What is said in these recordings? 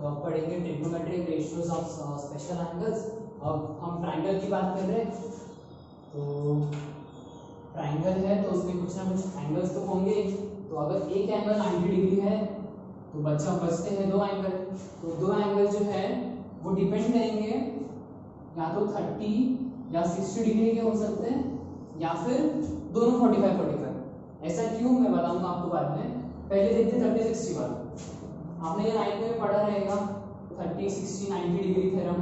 तो अब पढ़ेंगे trigonometric ratios of special angles. अब हम ट्राइंगल की बात कर रहे हैं, तो ट्राइंगल है तो उसमें कुछ ना कुछ एंगल्स तो होंगे। तो अगर एक एंगल 90 डिग्री है तो बचते हैं दो एंगल। तो दो एंगल जो है वो डिपेंड करेंगे या तो 30 या 60 डिग्री के हो सकते हैं, या फिर दोनों 45-45। ऐसा क्यों मैं बताऊंगा आपको बाद में। पहले देखते हैं 30-60 वाला। आपने ये 9th में पढ़ा रहेगा 30-60-90 डिग्री थ्योरम,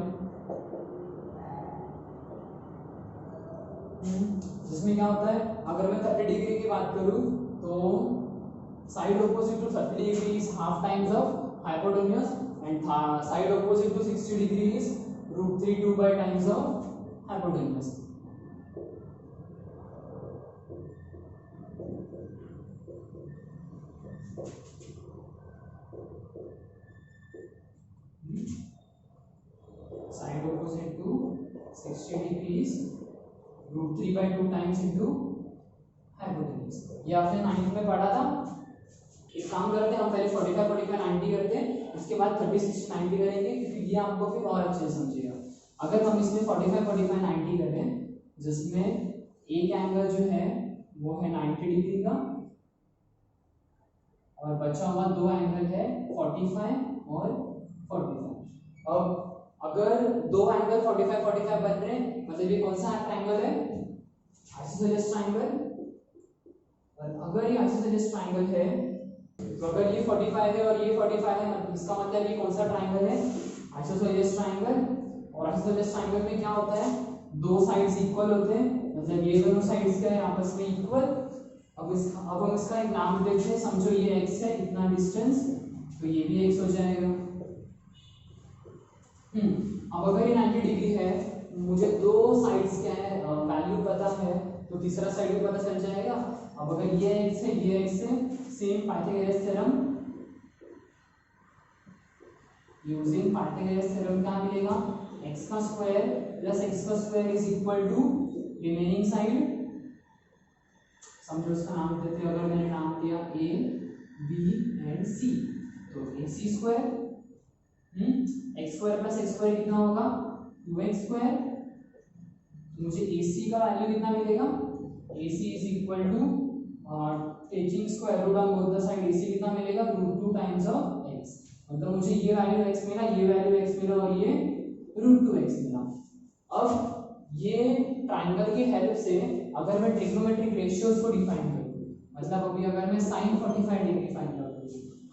जिसमें क्या होता है, अगर मैं 30 डिग्री की बात करूं तो side opposite to 30 degree is half times of hypotenuse and side opposite to 60 degree is √3 2 by times of hypotenuse. Side opposite to 60 degree is √3 by 2 times into hypotenuse. ये आपने 9th में पढ़ा था। एक काम करते हैं, हम पहले 45-45-90 करते हैं, उसके बाद 30-60-90 करेंगे, क्योंकि ये आपको फिर और अच्छे से समझेगा। अगर हम इसमें 45-45-90 करें, जिसमें एक एंगल जो है वो है 90 डिग्री का और बचा हुआ दो एंगल है 45 और 45। अब अगर दो एंगल 45-45 बन रहे हैं, मतलब ये कौन सा ट्राइंगल है, आइसोसेलेस ट्राइंगल। और अगर ये आइसोसेलेस ट्राइंगल है तो अगर ये 45 है और ये 45 है, इसका मतलब ये कौन सा ट्राइंगल है, आइसोसेलेस ट्राइंगल। और आइसोसेलेस ट्राइंगल में क्या होता है, दो साइड्स इक्वल होते हैं, मतलब ये दोनों साइड्स क्या है आपस में इक्वल। अब हम इसका एक नाम देते हैं, समझो ये x है, इतना डिस्टेंस, तो ये भी x हो जाएगा। अब अगर ये 90 डिग्री है, मुझे दो साइड्स क्या है वैल्यू पता है, तो तीसरा साइड भी पता चल जाएगा। अब अगर ये x है, ये x है, same Pythagoras theorem, using Pythagoras theorem क्या मिलेगा, x का स्क्वायर प्लस x का square is equal to remaining side. समझो इसका नाम देते हैं, अगर मैंने नाम दिया a b एंड c, तो ac square x square plus x square कितना होगा 2x स्क्वायर। मुझे ac का वैल्यू कितना मिलेगा, ac is equal to taking square root on both the side, ac कितना मिलेगा √2 टाइम्स ऑफ x। मतलब मुझे ये वैल्यू x मिला, ये वैल्यू x मिला और ये √2x मिला। अब ये ट्राइंगल की हेल्प से अगर मैं ट्रिग्नोमेट्रिक रेशियोज को डिफाइन करूं, मतलब अभी अगर मैं sin 45 डिग्री फाइंड करूं,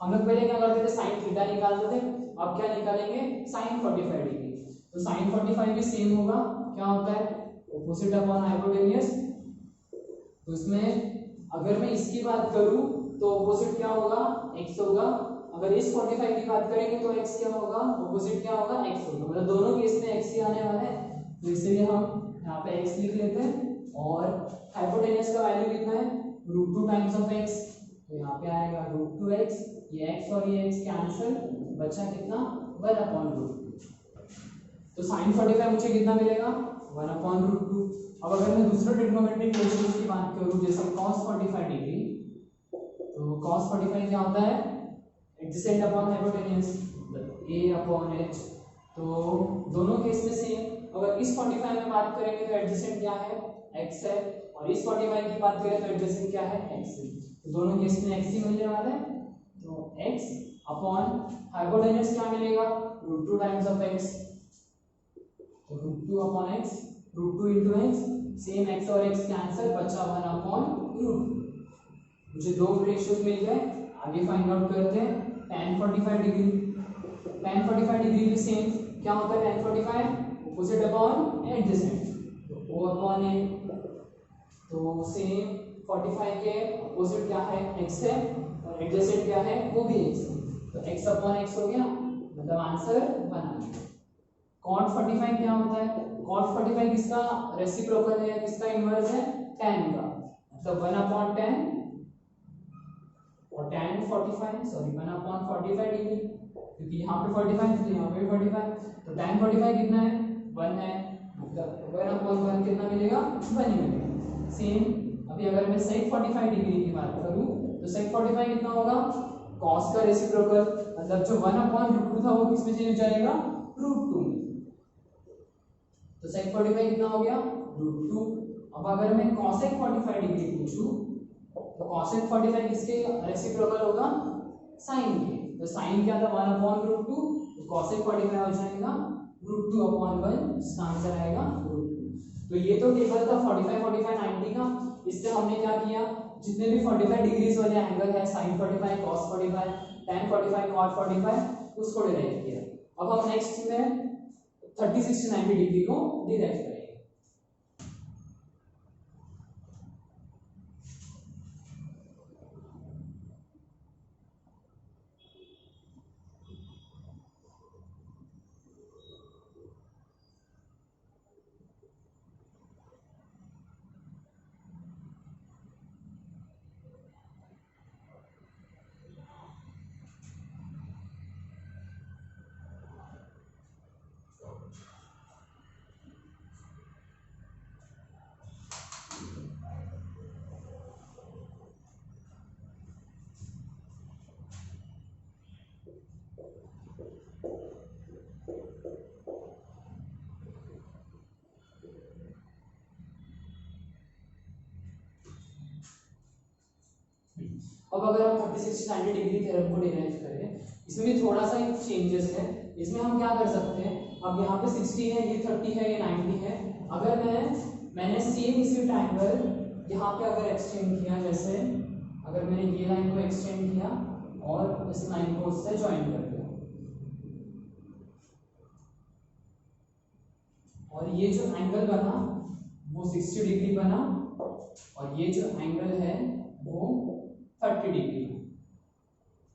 हम लोग पहले क्या करते थे, sin थीटा निकालते थे, अब क्या निकालेंगे sin 45 डिग्री। तो sin 45 भी सेम होगा, क्या होता है ऑपोजिट अपॉन हाइपोटेन्यूज। तो इसमें अगर मैं इसकी बात करूं तो ऑपोजिट क्या होगा, x होगा। अगर इस 45 की बात करेंगे तो x क्या होगा, ऑपोजिट क्या होगा, x होगा। मतलब दोनों केस में x ही आने वाला है, तो इसलिए हम यहाँ पे x लिख लेते हैं। और हाइपोटेन्यूज का वैल्यू कितना है, √2 टाइम्स ऑफ x, तो यहाँ पे आएगा √2x, ये x और ये x कैंसिल, बचा कितना 1/√2। तो sin 45 मुझे कितना मिलेगा 1/√2। अब अगर मैं दूसरा ट्रिग्नोमेट्रिक रेशियोज की बात करूं, जैसे cos 45 डिग्री, तो cos 45 क्या होता है, एडजेसेंट अपॉन हाइपोटेन्यूज, a/h। तो दोनों केस में सेम। अगर इस 45 में बात करेंगे तो एडजेसेंट क्या है, x है, और इस 45 की बात करें तो एडजेसेंट क्या है, x है। तो दोनों केस में x ही मिलने वाला है, तो x अपॉन हाइपोटेन्यूज क्या मिलेगा √2 टाइम्स ऑफ x, तो √2 upon x, √2 into x, same x और x कैंसिल, बचा 1/√2। मुझे दो रेशियोज मिल गए। आगे फाइंड आउट करते हैं tan 45 डिग्री। tan 45 डिग्री भी सेम, क्या होता है tan 45 ऑपोजिट अपॉन एडजेसेंट, तो o अपॉन a। तो सेम 45 के ऑपोजिट क्या है, x है, और एडजेसेंट क्या है, वो भी x है, तो x अपॉन x हो गया, मतलब आंसर 1 आ गया। cot 45 क्या होता है, cot 45 किसका रेसिप्रोकल है, किसका इनवर्स है, tan का, मतलब 1/tan, और tan 45 1/45 डिग्री, क्योंकि यहाँ पे 45 तो यहाँ पे 45, तो tan 45 कितना है 1 है, मतलब 1/1 कितना मिलेगा 1 ही मिलेगा। सेम अभी अगर मैं sec 45 डिग्री की बात करूँ तो sec 45 कितना होगा कॉस का रेसिप्रोकल मतलब जो 1/√2 था वो किस में चेंज हो जाएगा √2 में। तो sec 45 कितना हो गया √2। अब अगर मैं cosec 45 डिग्री पूछूं तो cosec 45 किसके रेसिप्रोकल होगा sin के। तो sin क्या था 1/√2 तो cosec 45 हो जाएगा √2/1 इसका आंसर आएगा √2। तो ये तो टेबल था 45 45 90 का। इससे हमने क्या किया जितने भी 45 डिग्रीज वाले एंगल है sin 45 cos 45 tan 45 cot 45 उसको डिराइव किया। अब हम नेक्स्ट में 30 60 90 डिग्री को डिराइव करेंगे। अब अगर हम 30 60 90 डिग्री थ्योरम को डिराइव करें इसमें भी थोड़ा सा चेंजेस है। इसमें हम क्या कर सकते हैं अब यहाँ पे 60 है ये 30 है ये 90 है। अगर मैंने सेम इसी ट्रायंगल यहाँ पे अगर एक्सटेंड किया जैसे अगर मैंने ये लाइन को एक्सटेंड किया और इस लाइन को उससे ज्वाइन कर दिया और ये जो एंगल बना वो 60 डिग्री बना और ये जो एंगल है वो 30 डिग्री।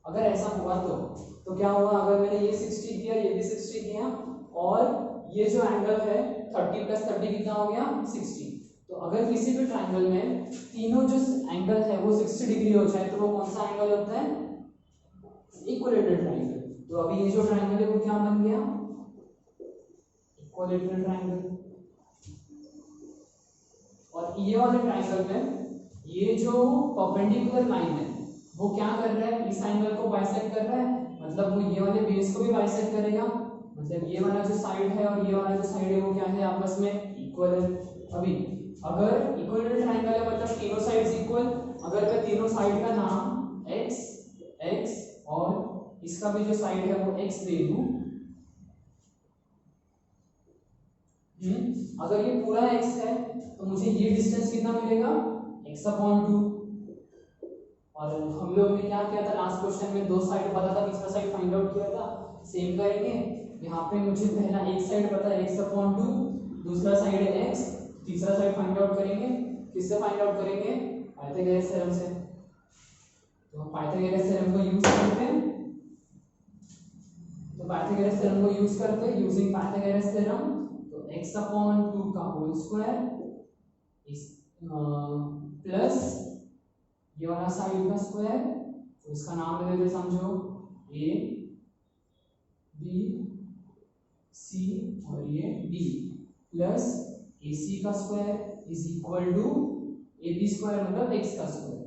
अगर ऐसा हुआ तो क्या हुआ अगर मैंने ये 60 किया ये भी 60 किया और ये जो एंगल है 30 + 30 कितना हो गया 60। तो अगर किसी भी ट्रायंगल में तीनों जो एंगल है वो 60 डिग्री हो जाए तो वो कौन सा एंगल होता है इक्विलेटरल ट्रायंगल। तो अभी ये जो ट्रायंगल है वो क्या बन गया इक्विलेटरल ट्रायंगल। और ये वाले ट्रायंगल में ये जो परपेंडिकुलर लाइन है वो क्या कर रहा है इस एंगल को बाइसेक्ट कर रहा है मतलब वो ये वाले बेस को भी बाइसेक्ट करेगा मतलब ये वाला जो साइड है और ये वाला जो साइड है वो क्या है आपस में इक्वल है। अभी अगर इक्विलेटरल ट्रायंगल है मतलब तीनों साइड्स इक्वल। अगर मैं तीनों साइड का नाम x x और इसका भी जो साइड है वो x दे दूं अगर ये पूरा x है तो मुझे ये डिस्टेंस कितना मिलेगा x/2। और हम लोग ने क्या किया था लास्ट क्वेश्चन में दो साइड पता था तीसरा साइड फाइंड आउट किया था। सेम करेंगे यहाँ पे मुझे पहला एक साइड पता है x/2 दूसरा साइड है x तीसरा साइड फाइंड आउट करेंगे। किससे फाइंड आउट करेंगे पाइथागोरस थ्योरम से। तो हम पाइथागोरस थ्योरम को यूज करते हैं तो पाइथागोरस थ्योरम को यूज करते हैं यूजिंग पाइथागोरस थ्योरम तो x/2 का होल स्क्वायर इस प्लस ये वाला साइड का स्क्वायर तो इसका नाम ले लेते समझो a b c और ये d प्लस ac का square is equal to ab square मतलब x का स्क्वायर।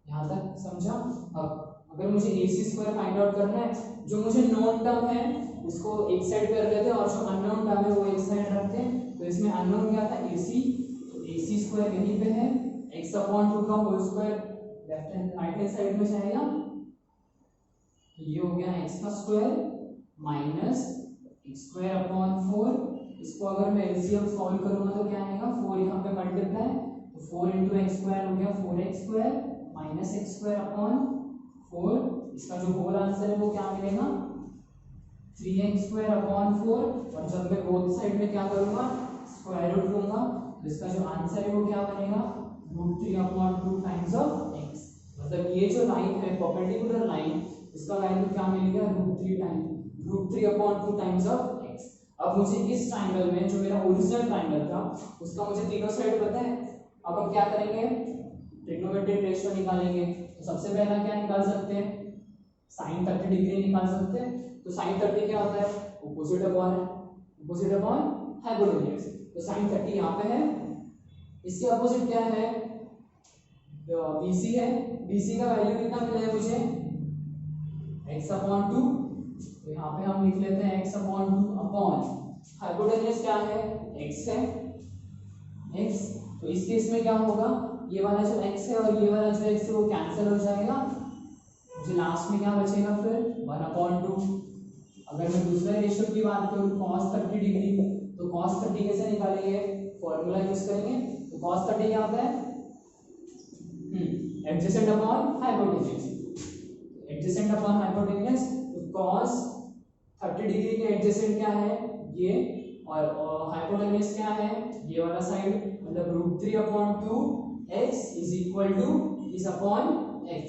यहाँ तक समझा। अब अगर मुझे ac स्क्वायर फाइंड आउट करना है जो मुझे नोन टर्म है उसको एक साइड कर लेते हैं और जो अननोन टर्म है वो एक साइड रखते हैं। तो इसमें अननोन क्या था ac तो ac स्क्वायर यहीं पे है x/2 का whole square left hand right hand side में जाएगा तो ये हो गया x का स्क्वायर माइनस x²/4। इसको अगर मैं एलसीएम सॉल्व करूंगा तो क्या आएगा 4 यहाँ पे मल्टीप्लाई तो 4 × x² हो गया 4x² माइनस x²/4। इसका जो होल आंसर है वो क्या मिलेगा 3x²/4। और जब मैं बोथ साइड में क्या करूंगा स्क्वायर रूट लूंगा तो इसका जो आंसर है वो क्या बनेगा √3/2 टाइम्स ऑफ x। मतलब ये जो लाइन है परपेंडिकुलर लाइन इसका वैल्यू क्या मिलेगा √3/2 टाइम्स ऑफ x। अब मुझे इस ट्रायंगल में जो मेरा ओरिजिनल ट्रायंगल था उसका मुझे तीनों साइड पता है। अब हम क्या करेंगे ट्रिग्नोमेट्रिक रेशियो निकालेंगे। तो सबसे पहला क्या निकाल सकते हैं sin 30 डिग्री निकाल सकते हैं। तो sin 30 क्या होता है ऑपोजिट अपॉन हाइपोटेन्यूज। तो sin 30 यहाँ पे है इसके अपोजिट क्या है BC है। BC का वैल्यू कितना मिला है मुझे x अपॉन 2, तो यहाँ पे हम लिख लेते हैं x अपॉन 2 अपॉन हाइपोटेन्यूज क्या है, x है, x। तो इस केस में क्या होगा, ये वाला जो x है और ये वाला जो x है वो कैंसिल हो जाएगा, मुझे लास्ट में क्या बचेगा फिर 1 अपॉन 2। अगर मैं दूसरे रेशियो की बात करूँ cos 30 डिग्री, तो cos 30 कैसे निकालेंगे, फॉर्मूला यूज करेंगे। तो cos 30 क्या होता है, adjacent upon hypotenuse, adjacent upon hypotenuse. तो cos 30 डिग्री के एडजेसेंट क्या है ये, और हाइपोटेन्यूज क्या है ये वाला साइड, मतलब √3 upon 2 x is equal to इस अपॉन x।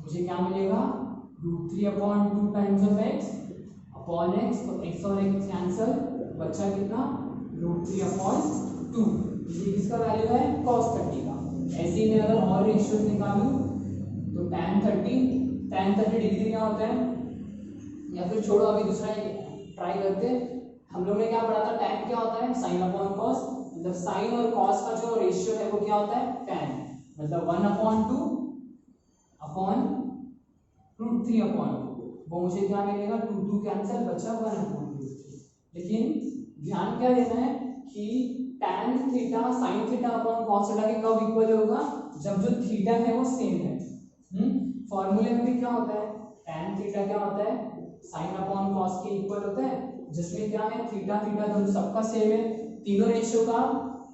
मुझे क्या मिलेगा, √3 upon 2 times of x upon x, तो x और x कैंसल, बच्चा कितना √3 अपॉन 2। ये किसका वैल्यू है, cos 30 का। ऐसे ही मैं अगर और रेशियोज निकालूं तो tan 30 डिग्री क्या होता है, या फिर छोड़ो अभी दूसरा ट्राई करते हैं। हम लोग ने क्या पढ़ा था, tan क्या होता है, sin अपॉन cos, मतलब sin और cos का जो रेशियो है वो क्या होता है tan, मतलब 1 अपॉन 2 अपॉन √3 अपॉन 2, वो मुझे क्या मिलेगा 2 कैंसिल, बचा 1 अपॉन 2। लेकिन ध्यान क्या देना है कि tan theta sin theta upon cos theta के कब इक्वल होगा, जब जो थीटा है वो सेम है। फॉर्मूले में भी क्या होता है, tan थीटा क्या होता है sin अपॉन cos के इक्वल होता है, जिसमें क्या है थीटा थीटा दोनों सबका सेम है, तीनों रेशियो का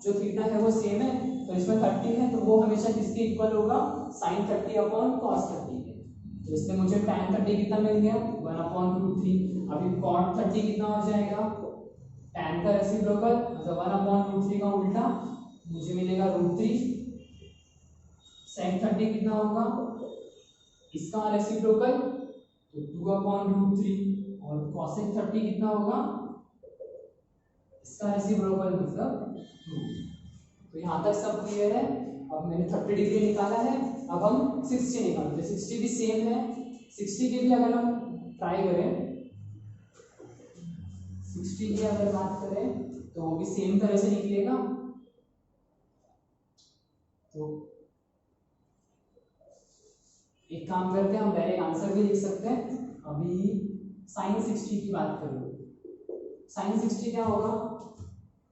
जो थीटा है वो सेम है, तो इसमें 30 है तो वो हमेशा किसके इक्वल होगा, sin 30 अपॉन cos 30 के। तो इसमें मुझे tan 30 कितना मिल गया 1 अपॉन √3। अभी cot 30 कितना हो जाएगा, tan का रेसिप्रोकल मतलब 1 अपॉन √3 का उल्टा, मुझे मिलेगा √3। sec 30 कितना होगा, इसका रेसिप्रोकल तो 2 अपॉन √3, और cosec 30 कितना होगा, इसका रेसिप्रोकल मतलब 2। तो यहाँ तक सब क्लियर है। अब मैंने 30 डिग्री निकाला है, अब हम 60 निकालते हैं। 60 भी सेम है, 60 के भी अगर हम ट्राई करें, 60 की अगर बात करें तो वो भी सेम तरह से निकलेगा। तो एक काम करते हैं, हम डायरेक्ट आंसर भी लिख सकते हैं। अभी sin 60 की बात करें, sin 60 क्या होगा,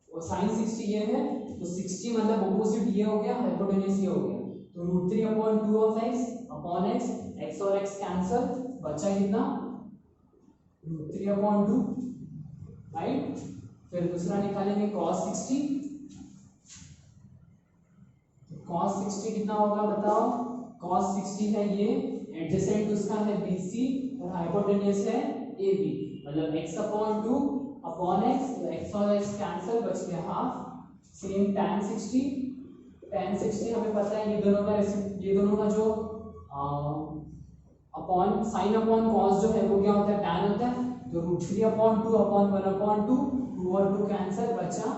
और sin 60 ये है, तो 60 मतलब ऑपोजिट ये हो गया, हाइपोटेन्यूज ये हो गया, तो √3 upon 2 of x upon x, x और x कैंसल, बचा कितना √3 अपॉन 2, राइट। फिर दूसरा निकालेंगे cos 60, cos 60 कितना होगा बताओ, cos 60 है ये, एडजेसेंट उसका है BC और हाइपोटेन्यूज है AB, मतलब x अपॉन 2 अपॉन x, तो x और x कैंसल, बच गया हाफ। सेम tan 60 हमें पता है ये दोनों का जो अपॉन साइन अपॉन cos जो है वो क्या होता है tan होता है, तो √3 अपॉन 2 अपॉन 1 अपॉन 2, 2 और 2 कैंसल, बचा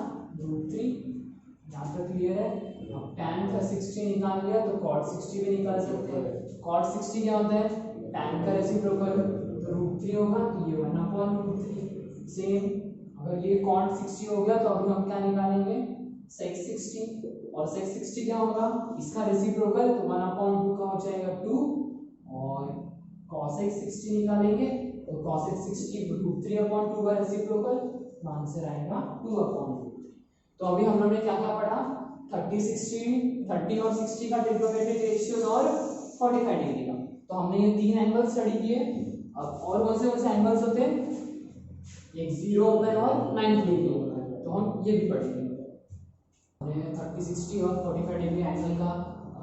√3। यहाँ तक क्लियर है। अब tan का 60 निकाल लिया तो cot 60 भी निकाल सकते हैं। cot 60 क्या होता है, tan का रेसिप्रोकल, तो √3 होगा, तो ये 1 अपॉन √3। सेम अगर ये cot 60 हो गया तो अभी हम क्या निकालेंगे sec 60, और sec 60 क्या होगा, इसका रेसिप्रोकल, तो 1 अपॉन 2 का हो जाएगा 2, और cosec 60 निकालेंगे तो cosec 60 √3 अपॉन 2 का रेसिप्रोकल, तो आंसर आएगा 2 अपॉन 2। तो अभी हम लोगों ने क्या क्या पढ़ा, 30 और 60 का ट्रिग्नोमेट्रिक रेशियो और 45 डिग्री का। तो हमने ये 3 एंगल स्टडी किए। अब और कौन से एंगल्स होते हैं, एक 0 ओपन और 90 डिग्री ओपन, तो हम ये भी पढ़ेंगे। हमने 30, 60 और 45 डिग्री एंगल का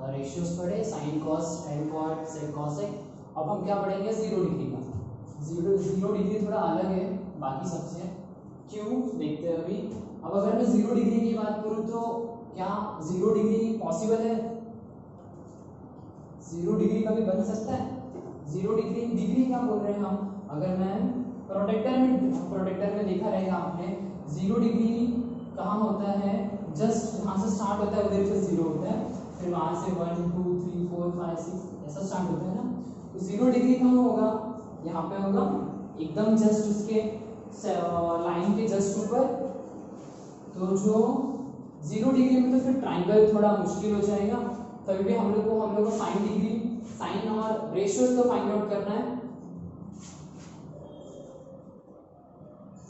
रेशियोस पढ़े, sine cos, tan cot, sec cosec. अब हम क्या पढ़ेंगे 0 डिग्री का। 0 डिग्री थोड़ा अलग है बाकी सबसे, क्यों देखते हैं अभी। अब अगर मैं 0 डिग्री की बात करूं तो क्या 0 डिग्री पॉसिबल है, 0 डिग्री कभी बन सकता है। 0 डिग्री क्या बोल रहे हैं हम, अगर मैं प्रोटेक्टर में देखा रहेगा आपने, 0 डिग्री कहाँ होता है, जस्ट यहाँ से स्टार्ट होता है उधर से 0 होता है, फिर वहाँ से 1 2 3 4 5 6 ऐसा स्टार्ट होता है ना। तो 0 डिग्री कहाँ होगा, यहाँ पे होगा एकदम जस्ट उसके लाइन के जस्ट ऊपर। तो जो 0 डिग्री में तो फिर ट्राइंगल थोड़ा मुश्किल हो जाएगा, तभी भी हम लोग को साइन और रेशियोज तो फाइंड आउट करना है।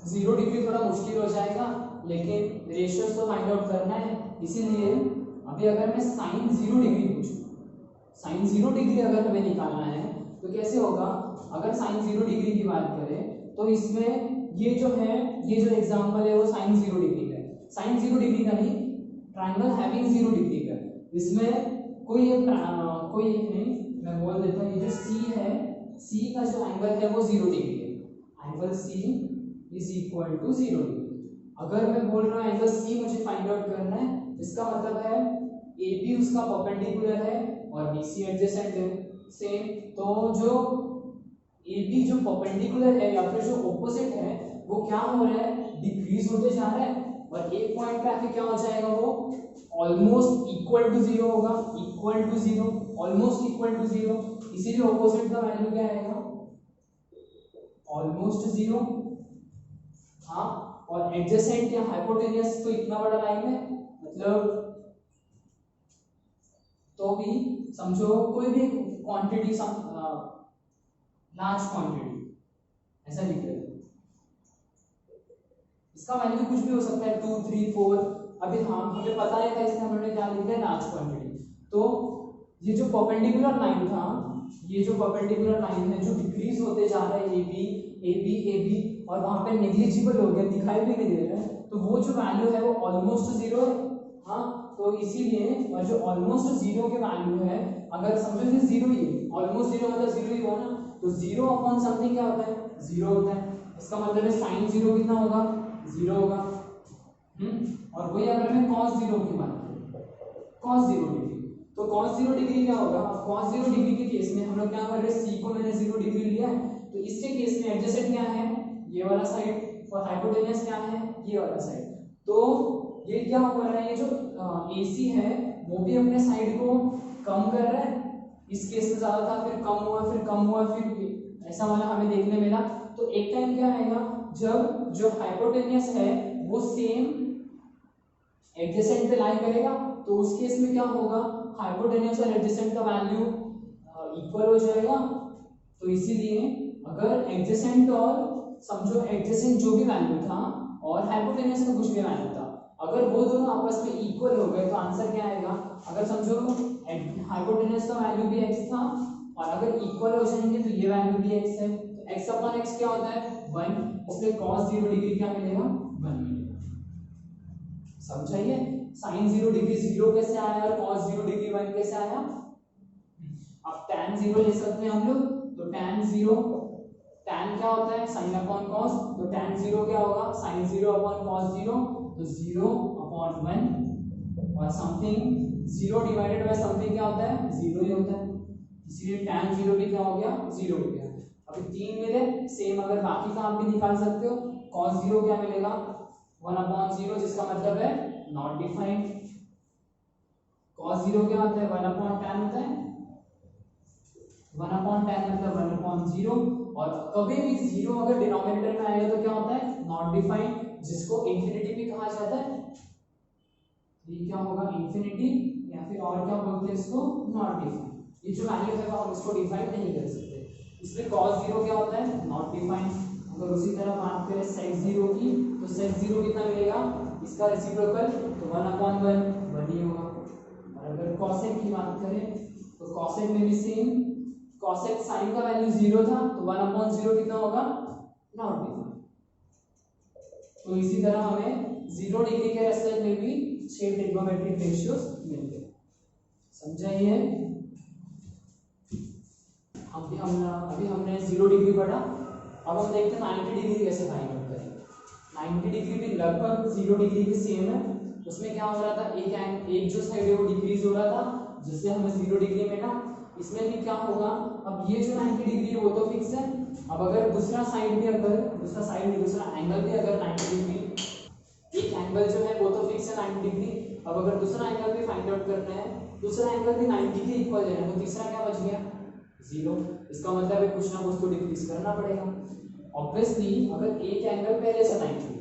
0 डिग्री थोड़ा मुश्किल हो जाएगा, लेकिन रेशियोज तो फाइंड आउट करना है। इसीलिए अभी अगर मैं साइन 0 डिग्री पूछूं, साइन 0 डिग्री अगर हमें निकालना है तो कैसे होगा? अगर साइन 0 डिग्री की बात करें तो इसमें ये जो है, ये जो एग्जांपल है वो साइन 0 डिग्री का है। साइन 0 डिग्री का नहीं, ट्रायंगल हैविंग 0 डिग्री का। इसमें कोई एक नहीं, मैं बोल देता हूँ, ये जो सी है, सी का जो एंगल है वो 0 डिग्री है। Angle C is equal to 0 degree. अगर मैं बोल रहा हूँ एंगल सी मुझे फाइंड आउट करना है, इसका मतलब है ए बी उसका परपेंडिकुलर है और बी सी एडजेसेंट है सेम। तो जो ए बी जो परपेंडिकुलर है या फिर जो ऑपोजिट है वो क्या हो रहा है? डिक्रीज होते जा रहा है, और एक पॉइंट पे आके क्या हो जाएगा? वो ऑलमोस्ट इक्वल टू 0 होगा, equal to 0, almost equal to 0। इसीलिए ऑपोजिट का वैल्यू क्या आएगा? ऑलमोस्ट 0। हाँ, और एडजेसेंट या हाइपोटेनियस तो इतना बड़ा लाइन है, मतलब तो भी समझो कोई भी क्वांटिटी, लार्ज क्वांटिटी ऐसा लिख रहे हैं, इसका वैल्यू कुछ भी हो सकता है 2 3 4। अभी हमें पता है था, इसलिए हमने क्या लिखा है? Large quantity. तो ये जो परपेंडिकुलर लाइन था, ये जो परपेंडिकुलर लाइन है जो डिक्रीज होते जा रहा है, ए बी और वहां पे नेग्लिजिबल हो गया, दिखाई भी नहीं दे रहा है, तो वो जो वैल्यू है वो ऑलमोस्ट 0 है। हाँ, तो इसीलिए, और जो ऑलमोस्ट 0 के वैल्यू है, अगर समझो ये 0 ही है, ऑलमोस्ट 0 मतलब 0 ही हुआ ना, तो 0 अपॉन समथिंग क्या होता है? 0 होता है। इसका मतलब है साइन 0 कितना होगा? 0 होगा। और वही अगर मैं cos 0 की बात करूं, cos 0 डिग्री, तो cos 0 डिग्री क्या होगा? cos 0 डिग्री के केस में हम लोग क्या कर रहे हैं? c को मैंने 0 डिग्री लिया है, तो इसके केस में एडजेसेंट क्या है? ये वाला साइड, और हाइपोटेनियस क्या है? ये वाला साइड। तो ये क्या हो रहा है? ये जो AC है वो भी अपने साइड को कम कर रहा है, इस केस में ज्यादा था, फिर कम हुआ, फिर कम हुआ, फिर ऐसा वाला हमें देखने मिला। तो एक टाइम क्या आएगा जब जो हाइपोटेनियस है वो सेम एडजेसेंट पे लाई करेगा, तो उस केस में क्या होगा? हाइपोटेनियस और एडजेसेंट का वैल्यू इक्वल हो जाएगा। तो इसीलिए अगर एडजेसेंट और समझो एडजेसेंट जो भी वैल्यू था और हाइपोटेनियस का कुछ भी वैल्यू था, अगर वो दोनों आपस में इक्वल हो गए तो आंसर क्या आएगा? अगर समझो हाइपोटेनियस का वैल्यू भी x था और अगर इक्वल हो जाएंगे तो ये वैल्यू भी x है, तो x अपॉन x क्या होता है? 1। इसलिए cos 0 डिग्री क्या मिलेगा? 1 मिलेगा। समझाइए, sin 0 डिग्री 0 कैसे आया और cos 0 डिग्री 1 कैसे आया? अब tan 0 ले सकते हैं हम लोग, तो tan 0, tan क्या होता है? sin अपॉन cos, तो tan 0 क्या होगा? sin 0 अपॉन cos 0, तो 0 अपॉन 1, और समथिंग 0 डिवाइडेड बाय समथिंग क्या होता है? 0 ही होता है, इसलिए tan 0 भी क्या हो गया? 0 हो गया। अभी 3 मिले, सेम अगर बाकी का आप भी निकाल सकते हो। cos 0 क्या मिलेगा? 1 अपॉन 0, जिसका मतलब है नॉट डिफाइंड। cos 0 क्या होता है? 1 अपॉन tan होता है, 1 अपॉन tan मतलब 1 अपॉन 0, और कभी भी 0 अगर डिनोमिनेटर में आएगा तो क्या होता है? नॉट डिफाइंड, जिसको इंफिनिटी भी कहा जाता है। ये क्या होगा? इंफिनिटी, या फिर और क्या बोलते हैं इसको? Not defined. ये जो वैल्यू है हम इसको डिफाइन नहीं कर सकते, इसलिए cos 0 क्या होता है? Not defined. अगर उसी तरह बात करें sec 0 की, तो sec 0 कितना मिलेगा? इसका रेसिप्रोकल, तो 1 अपॉन 1 ही होगा। और अगर cosec की बात करें तो cosec में भी सेम, cosec sin का वैल्यू 0 था, तो 1 अपॉन 0 कितना होगा? Not defined. तो इसी तरह हमें 0 डिग्री के रेस्पेक्ट में भी 6 ट्रिग्नोमेट्रिक रेशियोज मिलते हैं। समझाइए, अभी हमने 0 डिग्री पढ़ा, अब हम देखते हैं 90 डिग्री कैसे फाइंड आउट करेंगे। 90 डिग्री भी लगभग 0 डिग्री के सेम है। उसमें क्या हो रहा था? एक जो साइड है वो डिक्रीज हो रहा था, जिससे हमें 0 डिग्री मिला। इसमें भी क्या होगा? अब ये जो 90 डिग्री है वो तो फिक्स है। अब अगर दूसरा साइड भी, अगर दूसरा एंगल भी अगर 90 डिग्री, एक एंगल जो है वो तो फिक्स है 90 डिग्री। अब अगर दूसरा एंगल भी फाइंड आउट करना है, दूसरा एंगल भी 90 के इक्वल है, तो तीसरा क्या बच गया? 0। इसका मतलब है कुछ ना कुछ तो डिक्रीज करना पड़ेगा। ऑब्वियसली अगर एक एंगल पहले से 90,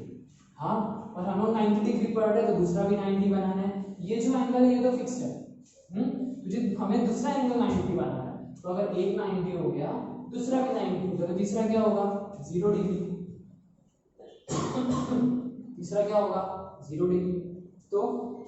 हाँ, और हम लोग 90 डिग्री पढ़ रहे हैं तो दूसरा भी 90 बनाना है। ये जो एंगल है ये तो फिक्स है, तो हमें दूसरा एंगल 90 बनाना है। तो अगर एक 90 हो गया, दूसरा भी 90 हो गया, तो तीसरा क्या होगा? 0 डिग्री। तीसरा क्या होगा 0 डिग्री। तो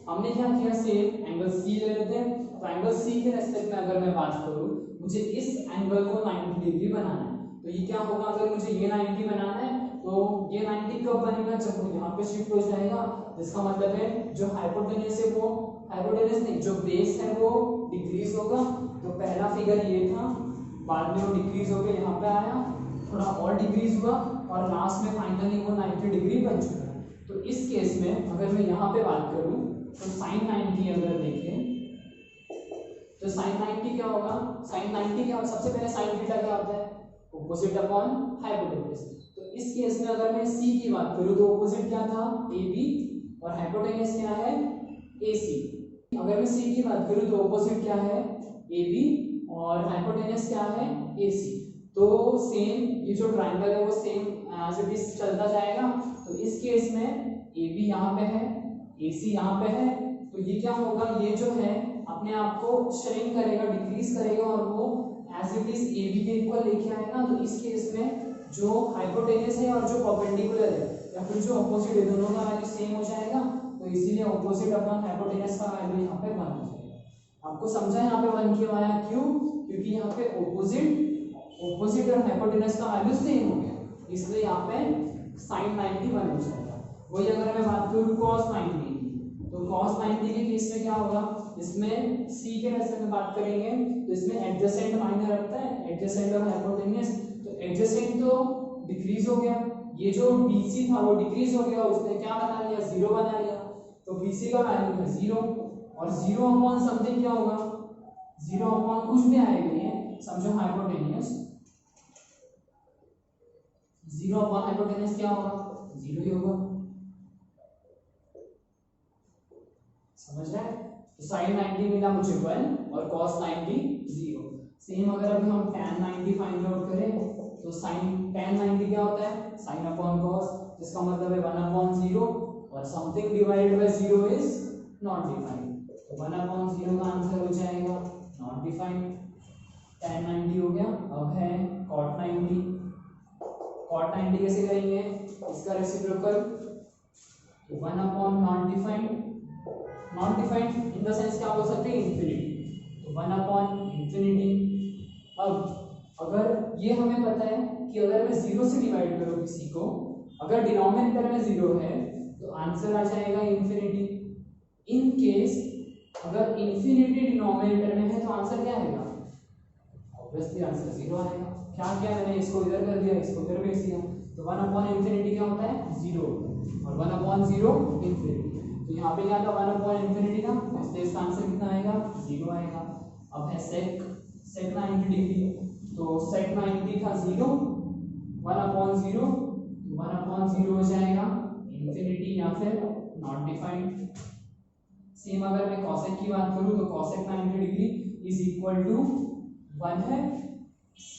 हमने क्या किया, सेम एंगल सी ले लेते हैं। तो एंगल सी के रेस्पेक्ट में अगर मैं बात करूं, मुझे इस एंगल को 90 डिग्री बनाना है। तो ये क्या होगा, अगर मुझे ये 90 बनाना है तो ये 90 कब बनेगा, जब वो यहाँ पे शिफ्ट हो जाएगा। जिसका मतलब है जो हाइपोटेनस है वो, हाइपोटेनस नहीं, जो बेस है वो डिक्रीज होगा। तो पहला फिगर ये था, बाद में वो डिक्रीज होकर यहाँ पे आया, थोड़ा और डिक्रीज हुआ और लास्ट में फाइनली वो 90 डिग्री बन चुका है। तो इस केस में अगर मैं यहाँ पे बात करूँ तो साइन 90 अगर देखें तो साइन 90 क्या होगा, साइन 90 क्या, सबसे पहले साइन थीटा क्या होता है, ऑपोजिट अपॉन हाइपोटेनस। तो इस केस में अगर मैं सी की बात करूँ तो ऑपोजिट क्या था ए बी और हाइपोटेनस क्या है ए सी। अगर मैं सी की बात करूँ तो ऑपोजिट क्या है ए बी और हाइपोटेनस क्या है ए सी। तो सेम ये जो ट्रायंगल है वो सेम एज इट इज चलता जाएगा। तो इस केस में ए बी यहाँ पे है, ए सी यहाँ पे है। तो ये क्या होगा, ये जो है अपने आप को श्रिंक करेगा, डिक्रीज करेगा और वो as it is A B के इक्वल लेके आएगा। तो इस केस में जो हाइपोटेनस है और जो परपेंडिकुलर है या फिर जो ऑपोजिट है, दोनों का वैल्यू सेम हो जाएगा। तो इसीलिए ऑपोजिट अपॉन हाइपोटेनस का वैल्यू यहाँ पे 1 हो जाएगा। आपको समझा यहाँ पे 1 क्यों आया, क्यों, क्योंकि यहाँ पे ऑपोजिट और हाइपोटेनस का वैल्यू सेम हो गया, इसलिए यहाँ पे sin 90 1 हो जाएगा। वही अगर मैं बात करूँ cos 90, तो cos 90 के केस में क्या होगा, इसमें c के रेस्पेक्ट में बात करेंगे तो इसमें एडजेसेंट मायने रखता है, एडजेसेंट और हाइपोटेनस। तो एडजेसेंट तो डिक्रीज हो गया, ये जो BC था वो डिक्रीज हो गया, उसने क्या बना लिया 0 बना लिया। तो BC का वैल्यू है 0 और 0 अपॉन समथिंग क्या होगा, 0 अपॉन कुछ भी आएगा, ये समझो हाइपोटेनस, 0 अपॉन हाइपोटेनस क्या होगा 0 ही होगा। समझ रहे हैं। तो sin 90 मिला मुझे 1 और cos 90 0। सेम अगर अभी हम tan 90 फाइंड आउट करें तो sin tan 90 क्या होता है sin अपॉन cos, जिसका मतलब है 1 अपॉन 0 और something divided by 0 is not defined. तो 1 अपॉन 0 का आंसर हो जाएगा नॉट डिफाइंड। tan 90 हो गया। अब है cot 90। cot 90 कैसे करेंगे, इसका रेसिप्रोकल, तो 1 upon not defined, not defined in the sense क्या बोल सकते हैं इंफिनिटी, तो 1 अपॉन इंफिनिटी। अब अगर ये हमें पता है कि अगर मैं 0 से डिवाइड करूं किसी को, अगर डिनोमिनेटर में 0 है तो आंसर आ जाएगा इंफिनिटी। इन केस अगर इंफिनिटी डिनोमिनेटर में है तो आंसर क्या आएगा, ऑब्वियसली आंसर 0 आएगा। क्या किया मैंने, इसको इधर कर दिया, इसको इधर भेज दिया। तो 1 अपॉन इंफिनिटी क्या होता है 0 और 1 अपॉन 0 इंफिनिटी। तो यहाँ पे क्या था 1 अपॉन इंफिनिटी था, इसलिए इसका आंसर कितना आएगा 0 आएगा। अब है सेक 90 डिग्री, तो सेक 90 था 0, 1 अपॉन 0, 1 अपॉन 0 हो जाएगा इंफिनिटी या फिर नॉट डिफाइंड। सेम अगर मैं कॉसेक की बात करूँ तो cosec 90 degree is equal to 1 है,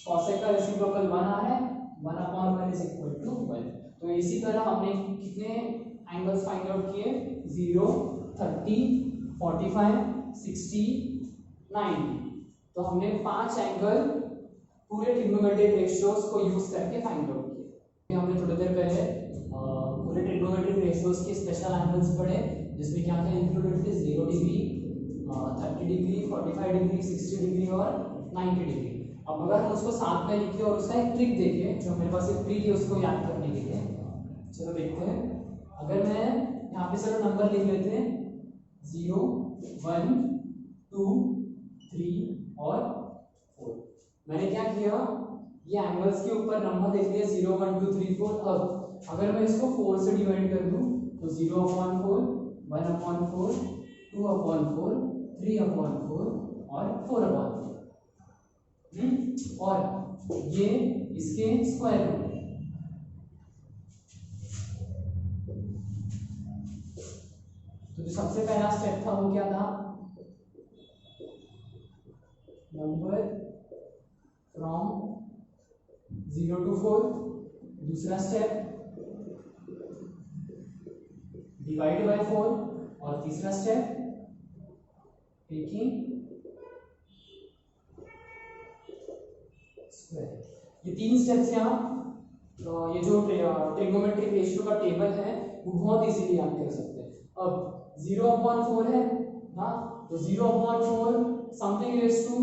कॉसेक का रेसिप्रोकल 1 आ रहा है, 1 अपॉन 1 इज इक्वल टू 1। तो इसी तरह हमने कितने एंगल्स फाइंड आउट किए 0, 30, 45, 60, 90। तो हमने 5 एंगल पूरे ट्रिग्नोमेट्रिक रेशियोज को यूज करके फाइंड आउट किए। हमने थोड़ी देर पहले पूरे ट्रिग्नोमेट्रिक रेशियोज के स्पेशल एंगल्स पढ़े, जिसमें क्या क्या इंक्लूडेड थे 0 डिग्री, 30 डिग्री, 45 डिग्री, 60 डिग्री और 90 डिग्री। अब अगर हम उसको साथ में लिखे और उसका एक ट्रिक देखें, जो मेरे पास एक ट्रिक है उसको याद करने के लिए, चलो देखते हैं। अगर मैं यहाँ पे चलो नंबर लिख लेते हैं 0, 1, 2, 3 और 4। मैंने क्या किया, ये एंगल्स के ऊपर नंबर लिख लिया 0, 1, 2, 3, 4। अब अगर मैं इसको 4 से डिवाइड कर दूं तो 0 अपॉन 4, 1 अपॉन 4, 2 अपॉन 4, 3 अपॉन 4 और 4 अपॉन 4। और ये इसके स्क्वायर रूट। तो जो सबसे पहला स्टेप था वो क्या था, नंबर फ्रॉम 0 to 4। दूसरा स्टेप डिवाइड बाय 4 और तीसरा स्टेप टेकिंग स्क्वायर। ये 3 स्टेप्स यहाँ ये जो ट्रिग्नोमेट्रिक रेशियो का टेबल है वो बहुत इजीली याद कर सकते हैं। अब 0/4 है ना, तो 0/4 समथिंग रेज टू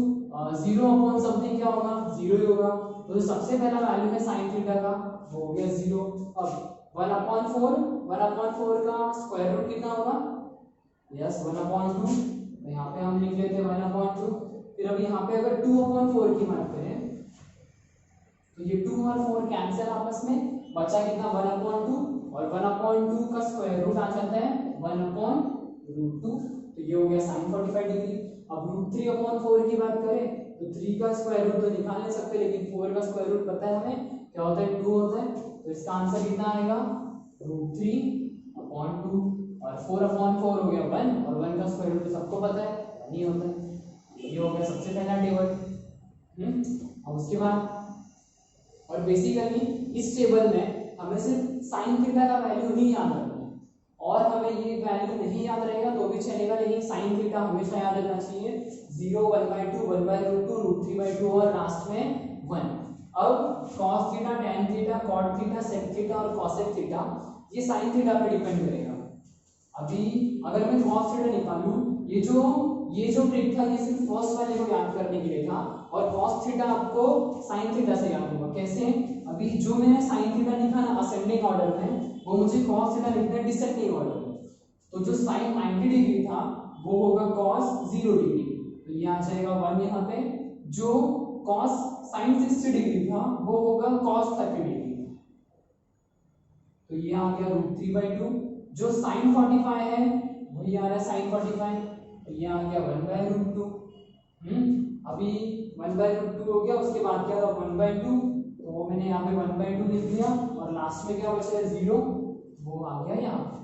0 समथिंग क्या होगा, 0 ही होगा। तो जो सबसे पहला वैल्यू है साइन थीटा का वो हो गया 0। अब 1/4 का स्क्वायर रूट कितना होगा, यस 1/2। तो यहाँ पे हम लिख लेते हैं 1/2। फिर अब यहाँ पे अगर 2/4 की बात करें तो ये 2 और 4 कैंसिल आपस में, बचा कितना 1/2, और 1/2 का स्क्वायर रूट आ जाता है 1/√2। तो ये हो गया sin 45 डिग्री। अब √3/4 की बात करें तो 3 का स्क्वायर रूट तो निकाल नहीं सकते, लेकिन 4 का स्क्वायर रूट पता है हमें क्या होता है, 2 होता है। तो इसका आंसर कितना आएगा √3/2, और 4/4 हो गया 1, और 1 का स्क्वायर रूट तो सबको पता है नहीं होता है। ये हो गया सबसे पहला टेबल। अब उसके बाद और बेसिकली इस टेबल में हमें सिर्फ साइन थीटा का वैल्यू ही याद रखना है, और हमें ये वैल्यू नहीं याद रहेगा तो भी चलेगा, लेकिन साइन थीटा हमेशा याद रखना चाहिए। 0, 1/2, 1/√2, √3/2 और लास्ट में 1। अब cos theta, tan theta, cot theta, sec theta और cosec थीटा ये साइन थीटा पे डिपेंड करेगा। अभी अगर मैं cos थीटा निकालूं, ये जो ट्रिक था ये सिर्फ फर्स्ट वाले को याद करने के लिए था, और cos थीटा आपको sin थीटा से याद होगा। कैसे, अभी जो मैंने sin थीटा लिखा ना असेंडिंग ऑर्डर में, वो मुझे cos थीटा लिखना है डिसेंडिंग ऑर्डर में। तो जो sin 90 डिग्री था वो होगा cos 0 डिग्री, तो ये आ जाएगा 1 यहाँ पे। जो cos sin 60 डिग्री था वो होगा cos 30 डिग्री, तो ये आ गया √3/2। जो sin 45 है वही आ रहा है sin 45, तो ये आ गया 1/√2। अभी 1/√2 हो गया, उसके बाद क्या था 1/2, तो वो मैंने यहाँ पे 1/2 लिख दिया, और लास्ट में क्या बचा 0, वो आ गया यहाँ पे।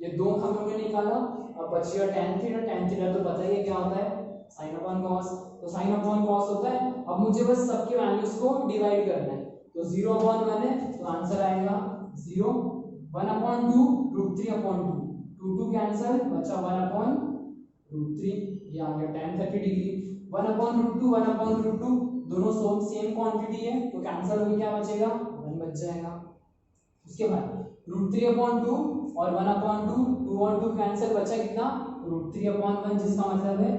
ये दो हम लोगों ने निकाला। अब बचिए tan थीटा, tan थीटा तो पता ही है क्या होता है, sin अपॉन cos, तो sin अपॉन cos होता है। अब मुझे बस सबके वैल्यूज को डिवाइड करना है, तो 0/1 है तो आंसर आएगा 0, 1/2 √3/2, 2 कैंसिल, बचा 1/√3, ये आ गया tan 30 डिग्री। 1/√2 1/√2 दोनों सेम क्वांटिटी है, तो कैंसिल होकर क्या बचेगा 1 बच जाएगा। उसके बाद √3/2 और 1/2, 2 और 2 कैंसिल, बचा कितना √3/1, जिसका मतलब है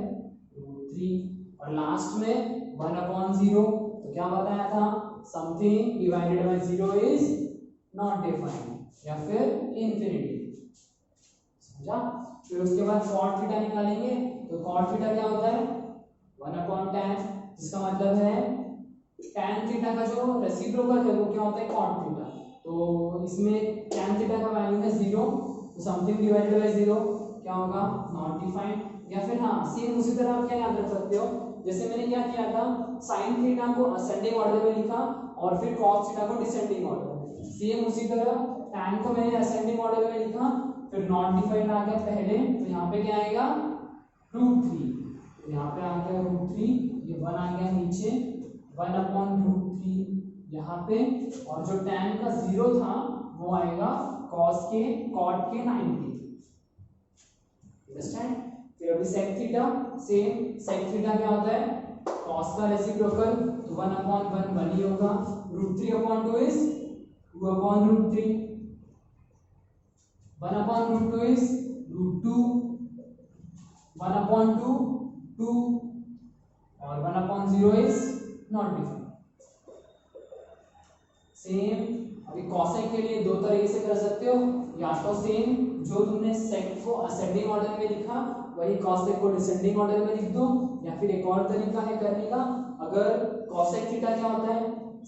√3, और लास्ट में 1/0। तो क्या बताया था, something divided by 0 is not defined या फिर इंफिनिटी, समझा। फिर उसके बाद cot थीटा निकालेंगे, तो cot थीटा क्या होता है 1/tan, जिसका मतलब है tan थीटा का जो रेसिप्रोकल है वो क्या होता है cot थीटा। तो इसमें tan थीटा का वैल्यू है 0, तो समथिंग डिवाइडेड बाय 0 क्या होगा नॉट डिफाइंड। या फिर हाँ सेम उसी तरह आप क्या याद रख सकते हो, जैसे मैंने क्या किया था sin थीटा को असेंडिंग ऑर्डर में लिखा और फिर cos थीटा को डिसेंडिंग ऑर्डर में, सेम उसी तरह tan को मैंने असेंडिंग ऑर्डर में लिखा, फिर नॉट डिफाइंड आ गया पहले, तो यहाँ पे क्या आएगा √3, तो यहाँ पे आ गया √3, ये 1 आ गया नीचे 1/√3 यहाँ पे, और जो tan का 0 था वो आएगा cos के cot के 90, अंडरस्टैंड। फिर अभी sec theta, same sec theta क्या होता है cos का रेसिप्रोकल, तो 1/1 1 ही होगा, √3/2 इज 2/√3, 1/√2 इज √2, 1/2 2, और 1/0 इज नॉट डिफाइंड। सेम अभी cosec के लिए दो तरीके से कर सकते हो, या तो सेम जो तुमने sec को असेंडिंग ऑर्डर में लिखा वही cosec को डिसेंडिंग ऑर्डर में लिख दो, या फिर एक और तरीका है करने का, अगर cosec थीटा क्या होता है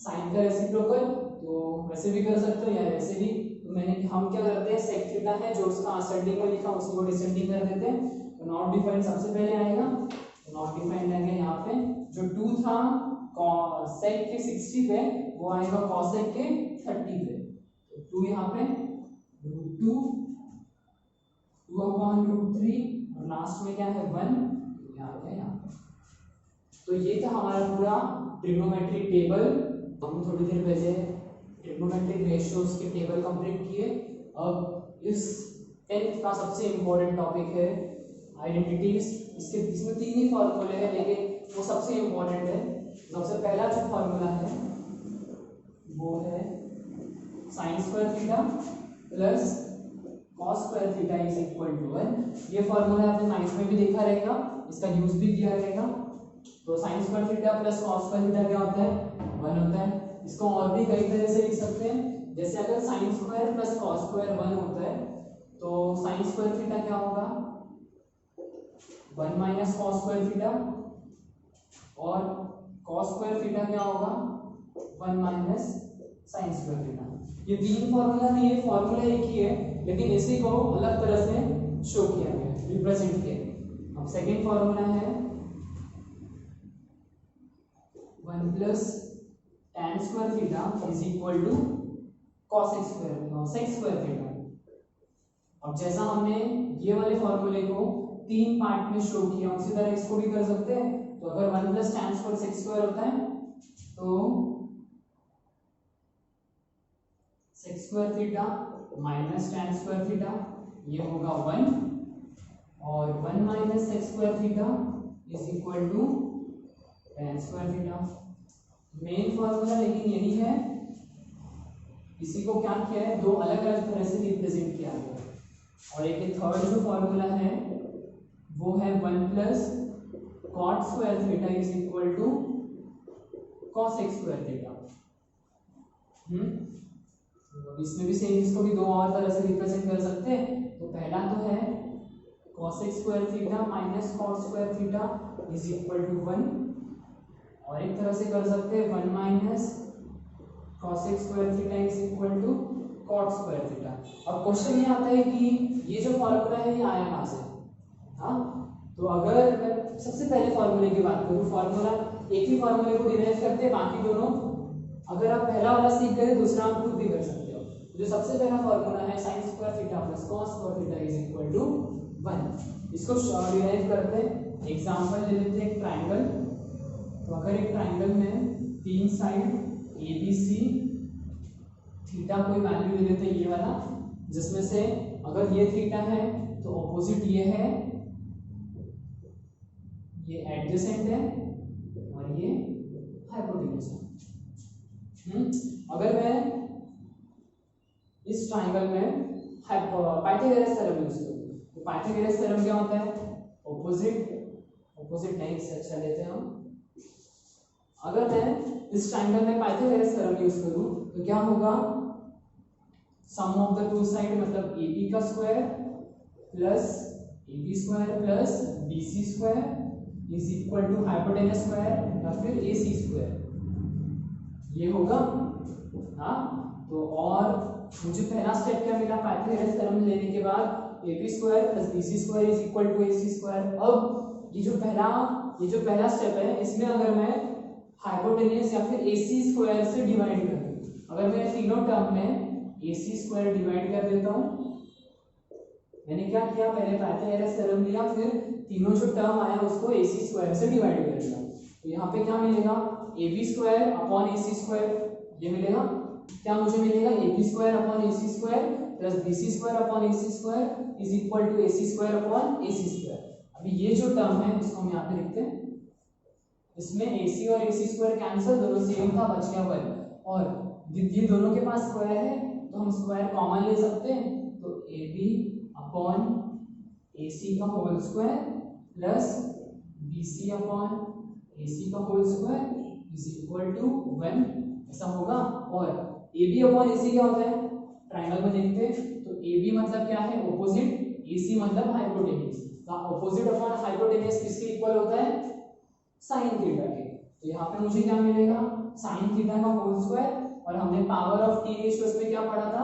sin का रेसिप्रोकल, तो वैसे भी कर सकते हो या वैसे भी। तो हम क्या करते हैं sec थीटा है जो उसका असेंडिंग में लिखा उसी को डिसेंडिंग कर देते हैं, तो नॉट डिफाइंड सबसे पहले आएगा, नॉट डिफाइंड आएगा यहाँ पे। जो 2 था sec के 60 पे वो आएगा cosec के 30 पे, तो 2 यहाँ पे √2, 2/√3 और लास्ट में क्या है 1, ये आ गया यहाँ पे। तो ये था हमारा पूरा ट्रिग्नोमेट्रिक टेबल। हम थोड़ी देर पहले ट्रिग्नोमेट्रिक रेशियोज के टेबल कंप्लीट किए। अब इस 10th का सबसे इम्पोर्टेंट टॉपिक है आइडेंटिटीज। इसमें 3 ही फॉर्मूले हैं, लेकिन वो सबसे इम्पोर्टेंट है। सबसे पहला जो फॉर्मूला है वो है sine square theta plus cos square theta is equal to 1। ये फॉर्मूला आपने 9th में भी देखा रहेगा, इसका यूज भी किया रहेगा। तो sign square theta plus cos square theta क्या होता है, 1 होता है। इसको और भी कई तरह से लिख सकते हैं, जैसे अगर sine square plus cos square 1 होता है तो साइन स्क्वायर थीटा क्या होगा, 1 माइनस कॉस स्क्वायर थीटा, और कॉस स्क्वायर थीटा क्या होगा, 1 माइनस साइन स्क्वायर थीटा। ये तीन फॉर्मूला नहीं है, फॉर्मूला एक ही है, लेकिन इसी को अलग तरह से शो किया गया है, रिप्रेजेंट किया गया। अब सेकेंड फॉर्मूला है 1 plus tan square theta is equal to cos sec square theta. अब जैसा हमने ये वाले फॉर्मूले को 3 पार्ट में शो किया, उसी तरह इसको भी कर सकते हैं। तो अगर 1 plus tan square sec square होता है तो sec square theta minus tan square theta, ये होगा 1, और 1 minus sec square theta is equal to tan square theta. Main formula लेकिन यही है, इसी को क्या किया है, दो अलग अलग तरह से रिप्रेजेंट किया गया है। और एक थर्ड जो फॉर्मूला है वो है 1 plus cot square theta is equal to cos x square theta. इसमें भी सेम, इसको भी दो और तरह से रिप्रेजेंट कर सकते हैं। तो पहला तो है cos x square theta minus cot square theta is equal to 1, और एक तरह से कर सकते हैं 1 minus cos x square theta is equal to cot square theta. अब क्वेश्चन ये आता है कि ये जो फॉर्मूला है ये आया कहाँ से। हाँ, तो अगर मैं सबसे पहले फॉर्मूले की बात करूँ, फॉर्मूला एक ही फॉर्मूले को डिराइव करते हैं, बाकी दोनों अगर आप पहला वाला सीख गए दूसरा आप खुद भी कर सकते हो। जो सबसे पहला फॉर्मूला है sin square theta plus cos square theta is equal to 1। इसको डिराइव करते हैं। एग्जांपल ले लेते हैं एक ट्रायंगल। तो अगर एक ट्रायंगल में 3 साइड ABC, थीटा कोई वैल्यू ले लेते हैं ये वाला, जिसमें से अगर ये थीटा है तो ऑपोजिट ये है, ये एडजेसेंट है और ये हाइपोटेन्यूज है। अगर मैं इस ट्रायंगल में पाइथागोरस थ्योरम यूज करूं तो पाइथागोरस थ्योरम क्या होता है, ऑपोजिट नहीं, इससे अच्छा लेते हैं हम। अगर मैं इस ट्रायंगल में पाइथागोरस थ्योरम यूज करूं तो क्या होगा, sum of the two side मतलब AB का square plus AB square plus BC square is equal to hypotenuse square या फिर AC स्क्वायर, ये होगा। हाँ, तो और मुझे पहला स्टेप क्या मिला, पाइथागोरस थ्योरम लेने के बाद AB square plus BC square is equal to AC square. अब ये जो पहला स्टेप है, इसमें अगर मैं हाइपोटेनस या फिर AC स्क्वायर से डिवाइड कर दूं, अगर मैं तीनों टर्म में AC स्क्वायर डिवाइड कर देता हूं, मैंने क्या किया, पहले पाइथागोरस थ्योरम लिया, फिर तीनों जो टर्म आया उसको AC स्क्वायर से डिवाइड कर दिया। तो यहाँ पे क्या मिलेगा, AB square upon AC square, ये मिलेगा। क्या मुझे मिलेगा, AB square upon AC square plus BC square upon AC square is equal to AC square upon AC square. अभी ये जो टर्म है इसको हम यहाँ पे लिखते हैं, इसमें AC और AC स्क्वायर कैंसिल, दोनों सेम था, बच गया 1। और ये दोनों के पास स्क्वायर है तो हम स्क्वायर कॉमन ले सकते हैं। तो AB अपॉन AC का whole square plus BC upon AC का whole square is equal to 1, ऐसा होगा। और AB अपॉन AC क्या होता है, ट्रायंगल में देखते हैं तो AB मतलब क्या है, ऑपोजिट, AC मतलब हाइपोटेन्यूज। ऑपोजिट अपॉन हाइपोटेन्यूज किसके इक्वल होता है, साइन थीटा के। तो यहाँ पे मुझे क्या मिलेगा, साइन थीटा का होल स्क्वायर, और हमने पावर ऑफ t रेशियोस में क्या पढ़ा था,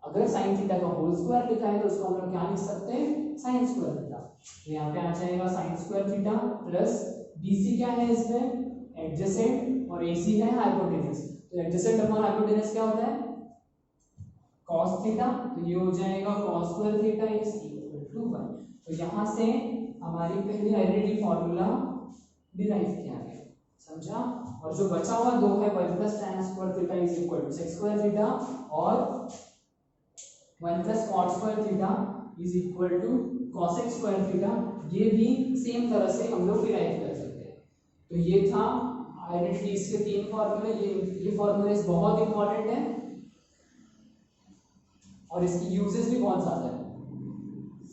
अगर साइन थीटा का होल स्क्वायर लिखा है तो उसको हम लोग क्या लिख सकते हैं, साइन स्क्वायर थीटा। तो यहाँ पे आ जाएगा sign square theta plus BC क्या है इसमें, एडजेसेंट, और AC है हाइपोटेन्यूज। तो एडजेसेंट अपॉन हाइपोटेन्यूज क्या होता है, cos थीटा, तो ये हो जाएगा cos square theta is equal to 1। तो यहाँ से हमारी पहली आइडेंटिटी फॉर्मूला डिराइव किया गया, समझा। और जो बचा हुआ दो है, 1 plus tan square theta is equal to sec square theta और 1 plus cot square theta is equal to cos x square theta, ये भी सेम तरह से हम लोग डिराइव कर सकते हैं। तो ये था आइडेंटिटीज के 3 फॉर्मूले। ये फॉर्मूले बहुत इंपॉर्टेंट है, और इसकी यूजेस भी बहुत ज़्यादा है।